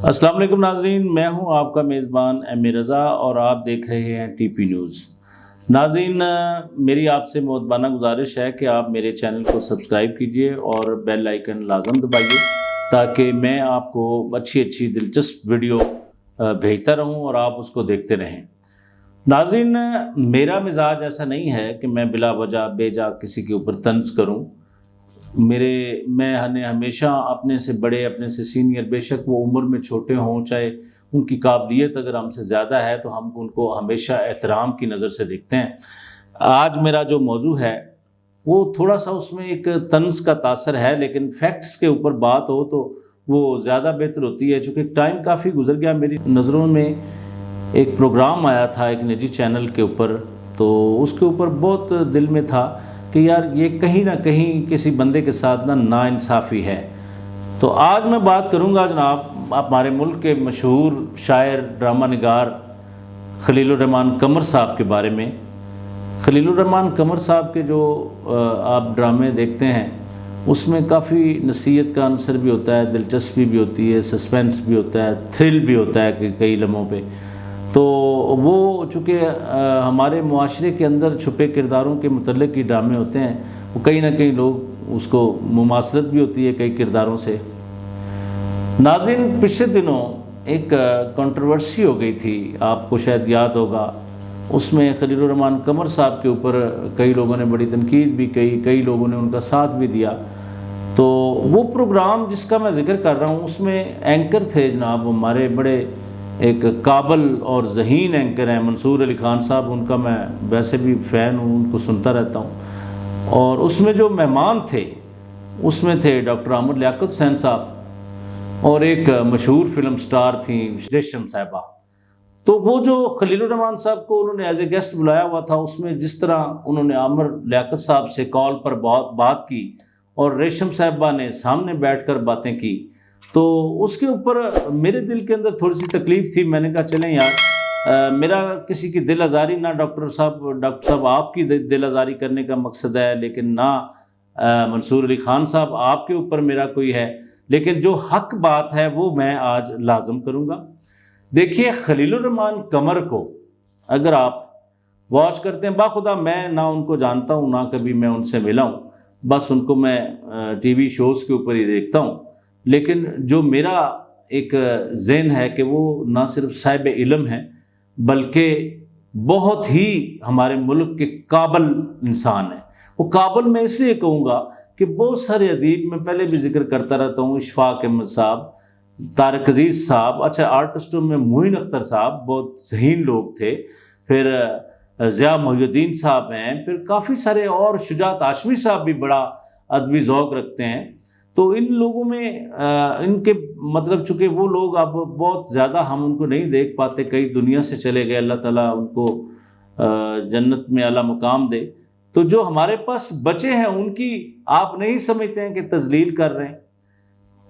السلام علیکم ناظرین، میں ہوں آپ کا میزبان ایم اے رضا اور آپ دیکھ رہے ہیں ٹی پی نیوز۔ ناظرین، میری آپ سے مؤدبانہ گزارش ہے کہ آپ میرے چینل کو سبسکرائب کیجئے اور بیل آئیکن لازم دبائیے تاکہ میں آپ کو اچھی دلچسپ ویڈیو بھیجتا رہوں اور آپ اس کو دیکھتے رہیں۔ ناظرین، میرا مزاج ایسا نہیں ہے کہ میں بلا وجہ بے جا کسی کے اوپر طنز کروں۔ میں ہمیشہ اپنے سے بڑے، اپنے سے سینئر، بے شک وہ عمر میں چھوٹے ہوں، چاہے ان کی قابلیت اگر ہم سے زیادہ ہے تو ہم ان کو ہمیشہ احترام کی نظر سے دیکھتے ہیں۔ آج میرا جو موضوع ہے وہ تھوڑا سا اس میں ایک طنز کا تاثر ہے، لیکن فیکٹس کے اوپر بات ہو تو وہ زیادہ بہتر ہوتی ہے۔ چونکہ ٹائم کافی گزر گیا، میری نظروں میں ایک پروگرام آیا تھا ایک نجی چینل کے اوپر، تو اس کے اوپر بہت دل میں تھا کہ یار یہ کہیں نہ کہیں کسی بندے کے ساتھ ناانصافی ہے۔ تو آج میں بات کروں گا جناب ہمارے ملک کے مشہور شاعر، ڈرامہ نگار خلیل الرحمن قمر صاحب کے بارے میں۔ خلیل الرحمن قمر صاحب کے جو آپ ڈرامے دیکھتے ہیں اس میں کافی نصیحت کا عنصر بھی ہوتا ہے، دلچسپی بھی ہوتی ہے، سسپینس بھی ہوتا ہے، تھرل بھی ہوتا ہے کہ کئی لمحوں پہ۔ تو وہ چونکہ ہمارے معاشرے کے اندر چھپے کرداروں کے متعلق ہی ڈرامے ہوتے ہیں، وہ کہیں نہ کہیں لوگ اس کو مماثلت بھی ہوتی ہے کئی کرداروں سے۔ ناظرین، پچھلے دنوں ایک کنٹروورسی ہو گئی تھی، آپ کو شاید یاد ہوگا۔ اس میں خلیل الرحمن قمر صاحب کے اوپر کئی لوگوں نے بڑی تنقید بھی کی، کئی لوگوں نے ان کا ساتھ بھی دیا۔ تو وہ پروگرام جس کا میں ذکر کر رہا ہوں اس میں اینکر تھے جناب ہمارے بڑے ایک قابل اور ذہین اینکر ہیں منصور علی خان صاحب۔ ان کا میں ویسے بھی فین ہوں، ان کو سنتا رہتا ہوں۔ اور اس میں جو مہمان تھے اس میں تھے ڈاکٹر عامر لیاقت حسین صاحب اور ایک مشہور فلم سٹار تھیں ریشم صاحبہ۔ تو وہ جو خلیل الرحمن صاحب کو انہوں نے ایز اے گیسٹ بلایا ہوا تھا، اس میں جس طرح انہوں نے عامر لیاقت صاحب سے کال پر بات کی اور ریشم صاحبہ نے سامنے بیٹھ کر باتیں کی، تو اس کے اوپر میرے دل کے اندر تھوڑی سی تکلیف تھی۔ میں نے کہا چلیں یار، میرا کسی کی دل آزاری نہ ڈاکٹر صاحب آپ کی دل آزاری کرنے کا مقصد ہے، لیکن نہ منصور علی خان صاحب آپ کے اوپر میرا کوئی ہے، لیکن جو حق بات ہے وہ میں آج لازم کروں گا۔ دیکھیے، خلیل الرحمن قمر کو اگر آپ واچ کرتے ہیں، باخدا میں نہ ان کو جانتا ہوں، نہ کبھی میں ان سے ملا ہوں، بس ان کو میں ٹی وی شوز کے اوپر ہی دیکھتا ہوں، لیکن جو میرا ایک ذہن ہے کہ وہ نہ صرف صاحب علم ہے بلکہ بہت ہی ہمارے ملک کے قابل انسان ہیں۔ وہ قابل میں اس لیے کہوں گا کہ بہت سارے ادیب، میں پہلے بھی ذکر کرتا رہتا ہوں، اشفاق احمد صاحب، طارق عزیز صاحب، اچھا آرٹسٹوں میں معین اختر صاحب بہت ذہین لوگ تھے، پھر ضیاء محی الدین صاحب ہیں، پھر کافی سارے اور شجاعت ہاشمی صاحب بھی بڑا ادبی ذوق رکھتے ہیں۔ تو ان لوگوں میں ان کے مطلب چونکہ وہ لوگ اب بہت زیادہ ہم ان کو نہیں دیکھ پاتے، کئی دنیا سے چلے گئے، اللہ تعالیٰ ان کو جنت میں اعلیٰ مقام دے۔ تو جو ہمارے پاس بچے ہیں ان کی آپ نہیں سمجھتے ہیں کہ تذلیل کر رہے ہیں۔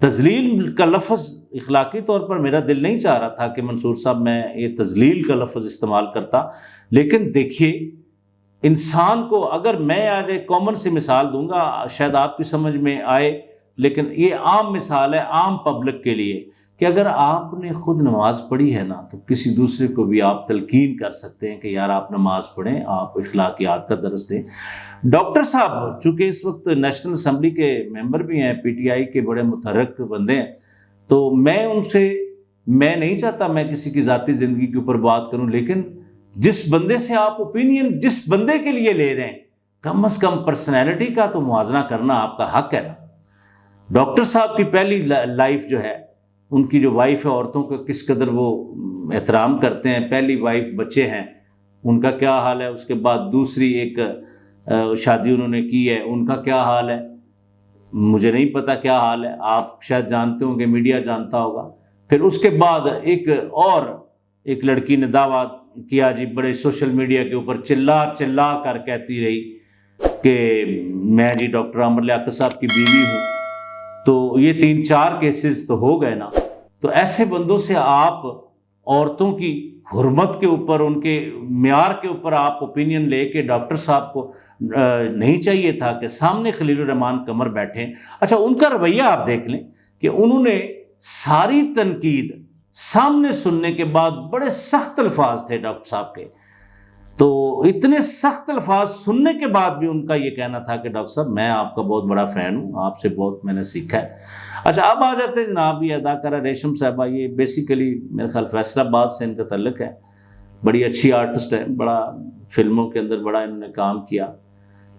تذلیل کا لفظ اخلاقی طور پر میرا دل نہیں چاہ رہا تھا کہ منصور صاحب میں یہ تذلیل کا لفظ استعمال کرتا، لیکن دیکھیے انسان کو، اگر میں آج ایک کامن سی مثال دوں گا شاید آپ کی سمجھ میں آئے، لیکن یہ عام مثال ہے عام پبلک کے لیے، کہ اگر آپ نے خود نماز پڑھی ہے نا تو کسی دوسرے کو بھی آپ تلقین کر سکتے ہیں کہ یار آپ نماز پڑھیں، آپ اخلاقیات کا درس دیں۔ ڈاکٹر صاحب چونکہ اس وقت نیشنل اسمبلی کے ممبر بھی ہیں، پی ٹی آئی کے بڑے متحرک بندے ہیں، تو میں نہیں چاہتا میں کسی کی ذاتی زندگی کے اوپر بات کروں، لیکن جس بندے سے آپ اوپینین جس بندے کے لیے لے رہے ہیں، کم از کم پرسنالٹی کا تو موازنہ کرنا آپ کا حق ہے نا۔ ڈاکٹر صاحب کی پہلی لائف جو ہے، ان کی جو وائف ہے، عورتوں کو کس قدر وہ احترام کرتے ہیں، پہلی وائف، بچے ہیں، ان کا کیا حال ہے، اس کے بعد دوسری ایک شادی انہوں نے کی ہے، ان کا کیا حال ہے، مجھے نہیں پتا کیا حال ہے، آپ شاید جانتے ہوں گے، میڈیا جانتا ہوگا۔ پھر اس کے بعد ایک لڑکی نے دعویٰ کیا جی، بڑے سوشل میڈیا کے اوپر چلا کر کہتی رہی کہ میں جی ڈاکٹر عامر لیاقت صاحب کی بیوی ہوں۔ تو یہ 3-4 کیسز تو ہو گئے نا۔ تو ایسے بندوں سے آپ عورتوں کی حرمت کے اوپر، ان کے معیار کے اوپر آپ اوپینین لے کے ڈاکٹر صاحب کو نہیں چاہیے تھا کہ سامنے خلیل الرحمن قمر بیٹھیں۔ اچھا، ان کا رویہ آپ دیکھ لیں کہ انہوں نے ساری تنقید سامنے سننے کے بعد بڑے سخت الفاظ تھے ڈاکٹر صاحب کے، تو اتنے سخت الفاظ سننے کے بعد بھی ان کا یہ کہنا تھا کہ ڈاکٹر صاحب میں آپ کا بہت بڑا فین ہوں، آپ سے بہت میں نے سیکھا ہے۔ اچھا اب آ جاتے ہیں جناب یہ اداکارہ ریشم صاحبہ، یہ بیسیکلی میرے خیال فیصل آباد سے ان کا تعلق ہے، بڑی اچھی آرٹسٹ ہے، بڑا فلموں کے اندر بڑا انہوں نے کام کیا۔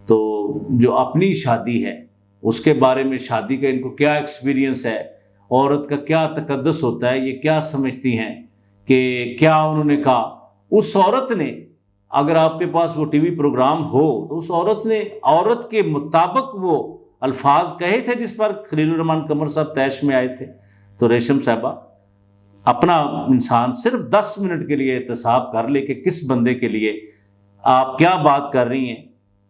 تو جو اپنی شادی ہے اس کے بارے میں، شادی کا ان کو کیا ایکسپیرینس ہے، عورت کا کیا تقدس ہوتا ہے، یہ کیا سمجھتی ہیں، کہ کیا انہوں نے کہا اس عورت نے، اگر آپ کے پاس وہ ٹی وی پروگرام ہو تو اس عورت نے عورت کے مطابق وہ الفاظ کہے تھے جس پر خلیل الرحمن قمر صاحب طیش میں آئے تھے۔ تو ریشم صاحبہ اپنا انسان صرف 10 منٹ کے لیے احتساب کر لے کہ کس بندے کے لیے آپ کیا بات کر رہی ہیں،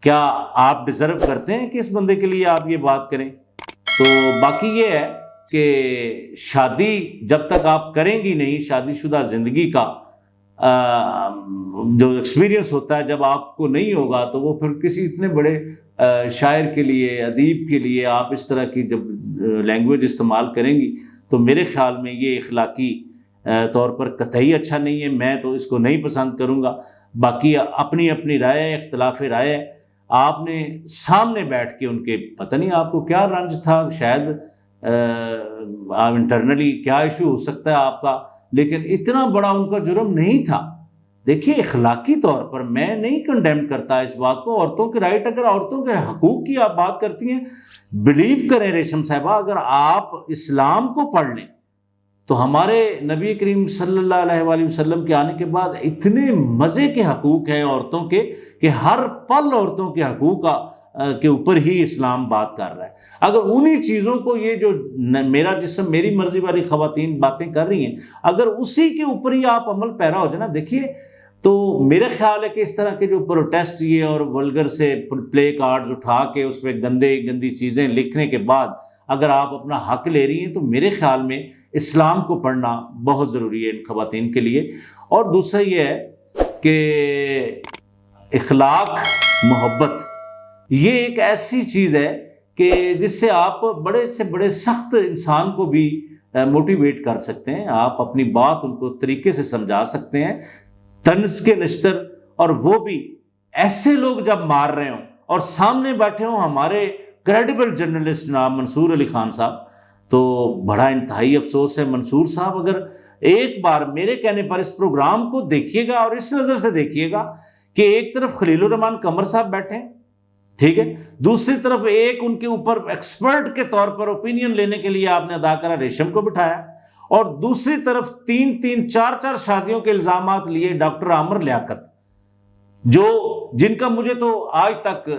کیا آپ ڈیزرو کرتے ہیں کہ اس بندے کے لیے آپ یہ بات کریں۔ تو باقی یہ ہے کہ شادی جب تک آپ کریں گی نہیں، شادی شدہ زندگی کا جو ایکسپیرینس ہوتا ہے جب آپ کو نہیں ہوگا، تو وہ پھر کسی اتنے بڑے شاعر کے لیے، ادیب کے لیے آپ اس طرح کی جب لینگویج استعمال کریں گی تو میرے خیال میں یہ اخلاقی طور پر قطعی اچھا نہیں ہے، میں تو اس کو نہیں پسند کروں گا۔ باقی اپنی اپنی رائے ہے، اختلاف رائے ہے، آپ نے سامنے بیٹھ کے ان کے، پتہ نہیں آپ کو کیا رنج تھا، شاید انٹرنلی کیا ایشو ہو سکتا ہے آپ کا، لیکن اتنا بڑا ان کا جرم نہیں تھا۔ دیکھیے اخلاقی طور پر میں نہیں کنڈیم کرتا اس بات کو، عورتوں کے رائٹ، اگر عورتوں کے حقوق کی آپ بات کرتی ہیں، بلیو کریں ریشم صاحبہ، اگر آپ اسلام کو پڑھ لیں تو ہمارے نبی کریم صلی اللہ علیہ وآلہ وسلم کے آنے کے بعد اتنے مزے کے حقوق ہیں عورتوں کے کہ ہر پل عورتوں کے حقوق کے اوپر ہی اسلام بات کر رہا ہے۔ اگر انہی چیزوں کو یہ جو میرا جسم میری مرضی والی خواتین باتیں کر رہی ہیں، اگر اسی کے اوپر ہی آپ عمل پیرا ہو جائے نا، دیکھیے تو میرے خیال ہے کہ اس طرح کے جو پروٹیسٹ یہ اور ولگر سے پلے کارڈز اٹھا کے اس پہ گندی چیزیں لکھنے کے بعد اگر آپ اپنا حق لے رہی ہیں، تو میرے خیال میں اسلام کو پڑھنا بہت ضروری ہے ان خواتین کے لیے۔ اور دوسرا یہ ہے کہ اخلاق، محبت، یہ ایک ایسی چیز ہے کہ جس سے آپ بڑے سے بڑے سخت انسان کو بھی موٹیویٹ کر سکتے ہیں، آپ اپنی بات ان کو طریقے سے سمجھا سکتے ہیں، طنز کے نشتر، اور وہ بھی ایسے لوگ جب مار رہے ہوں اور سامنے بیٹھے ہوں ہمارے کریڈیبل جرنلسٹ جناب منصور علی خان صاحب، تو بڑا انتہائی افسوس ہے۔ منصور صاحب اگر ایک بار میرے کہنے پر اس پروگرام کو دیکھیے گا اور اس نظر سے دیکھیے گا کہ ایک طرف خلیل الرحمن قمر صاحب بیٹھے ہیں، ٹھیک ہے، دوسری طرف ایک ان کے اوپر ایکسپرٹ کے طور پر اوپینین لینے کے لیے آپ نے اداکارہ ریشم کو بٹھایا، اور دوسری طرف 3 4 شادیوں کے الزامات لیے ڈاکٹر عامر لیاقت، جن کا مجھے تو آج تک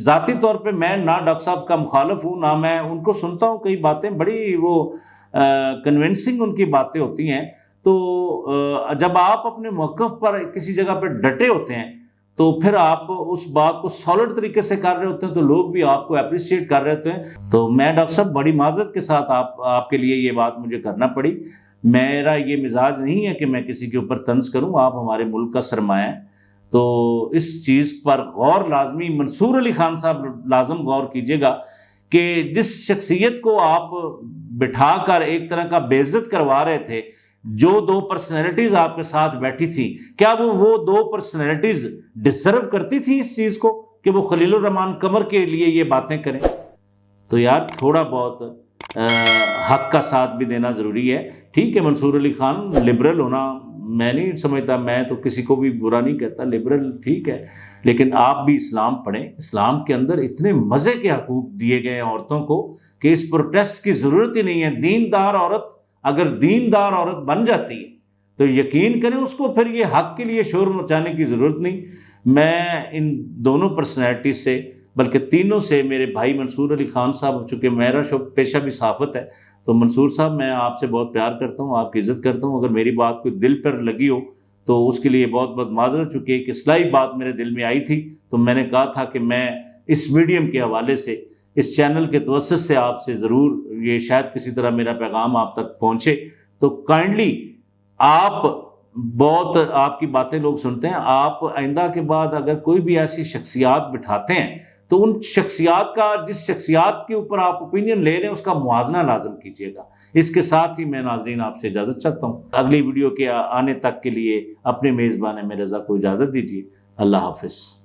ذاتی طور پہ، میں نہ ڈاکٹر صاحب کا مخالف ہوں، نہ میں ان کو سنتا ہوں، کئی باتیں بڑی وہ کنونسنگ ان کی باتیں ہوتی ہیں، تو جب آپ اپنے موقف پر کسی جگہ پہ ڈٹے ہوتے ہیں تو پھر آپ اس بات کو سالڈ طریقے سے کر رہے ہوتے ہیں، تو لوگ بھی آپ کو اپریشیٹ کر رہے ہوتے ہیں۔ تو میں ڈاکٹر صاحب بڑی معذرت کے ساتھ آپ کے لیے یہ بات مجھے کرنا پڑی، میرا یہ مزاج نہیں ہے کہ میں کسی کے اوپر طنز کروں، آپ ہمارے ملک کا سرمایہ ہیں، تو اس چیز پر غور لازمی، منصور علی خان صاحب لازم غور کیجئے گا کہ جس شخصیت کو آپ بٹھا کر ایک طرح کا بے عزت کروا رہے تھے، جو 2 پرسنالٹیز آپ کے ساتھ بیٹھی تھی، کیا وہ 2 پرسنالٹیز ڈیزرو کرتی تھی اس چیز کو کہ وہ خلیل الرحمن قمر کے لیے یہ باتیں کریں؟ تو یار تھوڑا بہت حق کا ساتھ بھی دینا ضروری ہے۔ ٹھیک ہے، منصور علی خان لبرل ہونا میں نہیں سمجھتا، میں تو کسی کو بھی برا نہیں کہتا، لبرل ٹھیک ہے، لیکن آپ بھی اسلام پڑھیں۔ اسلام کے اندر اتنے مزے کے حقوق دیے گئے ہیں عورتوں کو کہ اس پروٹیسٹ کی ضرورت ہی نہیں ہے۔ دیندار عورت اگر دیندار عورت بن جاتی ہے تو یقین کریں اس کو پھر یہ حق کے لیے شور مچانے کی ضرورت نہیں۔ میں ان دونوں پرسنالٹیز سے، بلکہ تینوں سے، میرے بھائی منصور علی خان صاحب، چونکہ میرا پیشہ بھی صحافت ہے، تو منصور صاحب میں آپ سے بہت پیار کرتا ہوں، آپ کی عزت کرتا ہوں، اگر میری بات کوئی دل پر لگی ہو تو اس کے لیے بہت بہت معذرت، چونکہ ایک اصلاحی بات میرے دل میں آئی تھی، تو میں نے کہا تھا کہ میں اس میڈیم کے حوالے سے، اس چینل کے توسط سے آپ سے ضرور، یہ شاید کسی طرح میرا پیغام آپ تک پہنچے، تو کائنڈلی آپ، بہت آپ کی باتیں لوگ سنتے ہیں، آپ آئندہ کے بعد اگر کوئی بھی ایسی شخصیات بٹھاتے ہیں تو ان شخصیات کا، جس شخصیات کے اوپر آپ اوپینین لے رہے ہیں، اس کا موازنہ لازم کیجیے گا۔ اس کے ساتھ ہی میں ناظرین آپ سے اجازت چاہتا ہوں، اگلی ویڈیو کے آنے تک کے لیے اپنے میزبان احمد رضا کو اجازت دیجیے۔ اللہ حافظ۔